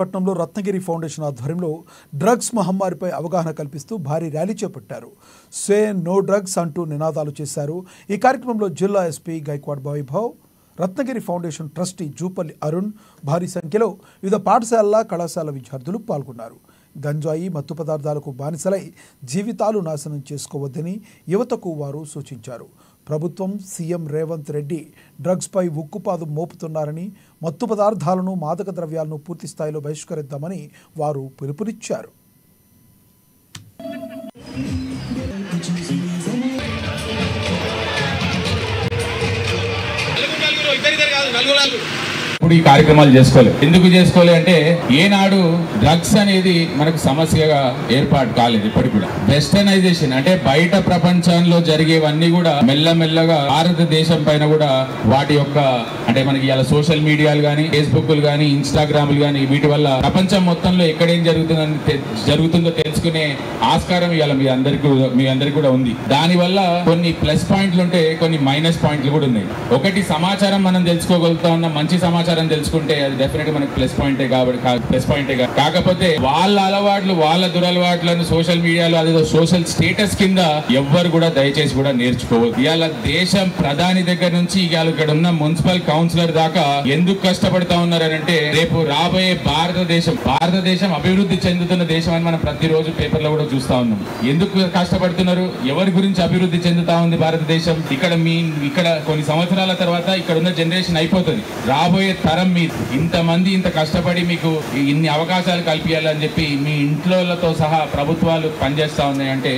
పట్నంలో రత్నగిరి ఫౌండేషన్ ఆధ్వర్యంలో డ్రగ్స్ మహమ్మారిపై అవగాహన కల్పిస్తూ భారీ ర్యాలీ చేపట్టారు. సే నో డ్రగ్స్ అంటూ నినాదాలు చేశారు. ఈ కార్యక్రమంలో జిల్లా SP Gaikwad Vaibhav, Ratnagiri foundation trustee Jupally Arun, భారీ సంఖ్యలో వివిధ పాఠశాలల కళాశాల విద్యార్థులు పాల్గొన్నారు. గంజాయి మత్తు పదార్థాలకు బానిసలై జీవితాలు నాశనం చేసుకోవద్దని యువతకు వారు సూచించారు. ప్రభుత్వం సీఎం రేవంత్ రెడ్డి డ్రగ్స్పై ఉక్కుపాదం మోపుతున్నారని, మత్తు పదార్థాలను మాదక ద్రవ్యాలను పూర్తి స్థాయిలో బహిష్కరిద్దామని వారు పిలుపునిచ్చారు. ఇప్పుడు ఈ కార్యక్రమాలు చేసుకోలేదు. ఎందుకు చేసుకోలే అంటే ఏనాడు డ్రగ్స్ అనేది మనకు సమస్యగా ఏర్పాటు కాలేదు. ఇప్పటికి కూడా వెస్టర్నైజేషన్ అంటే బయట ప్రపంచంలో జరిగేవన్నీ కూడా మెల్లమెల్లగా భారతదేశం పైన కూడా వాటి యొక్క అంటే మనకి ఇలా సోషల్ మీడియాలు కానీ, ఫేస్బుక్లు కానీ, ఇన్స్టాగ్రామ్లు కానీ వీటి వల్ల ప్రపంచం మొత్తంలో ఎక్కడేం జరుగుతుందో తెలుసుకునే ఆస్కారం ఇవాళ మీ అందరికి కూడా ఉంది. దానివల్ల కొన్ని ప్లస్ పాయింట్లు ఉంటే కొన్ని మైనస్ పాయింట్లు కూడా ఉన్నాయి. ఒకటి సమాచారం మనం తెలుసుకోగలుగుతా ఉన్న మంచి సమాచారం తెలుసుకుంటే అది డెఫినెట్ మనకి ప్లస్ పాయింటే. కాకపోతే వాళ్ళ అలవాట్లు వాళ్ళ దురలవాట్లను సోషల్ మీడియాలో అదేదో సోషల్ స్టేటస్ కింద ఎవ్వరు కూడా దయచేసి కూడా నేర్చుకోవద్దు. ఇవాళ దేశం ప్రధాని దగ్గర నుంచి ఇవాళ ఇక్కడ ఉన్న మున్సిపల్ కౌన్సిలర్ దాకా ఎందుకు కష్టపడతా ఉన్నారంటే రేపు రాబోయే భారతదేశం అభివృద్ధి చెందుతున్న దేశం అని మనం ప్రతిరోజు పేపర్లో కూడా చూస్తా ఉన్నాం. ఎందుకు కష్టపడుతున్నారు? ఎవరి గురించి అభివృద్ధి చెందుతా ఉంది భారతదేశం? ఇక్కడ కొన్ని సంవత్సరాల తర్వాత ఇక్కడ ఉన్న జనరేషన్ అయిపోతుంది. రాబోయే తరం మీరు ఇంతమంది ఇంత కష్టపడి మీకు ఇన్ని అవకాశాలు కల్పించాలని చెప్పి మీ ఇంట్లోతో సహా ప్రభుత్వాలు పనిచేస్తా ఉన్నాయంటే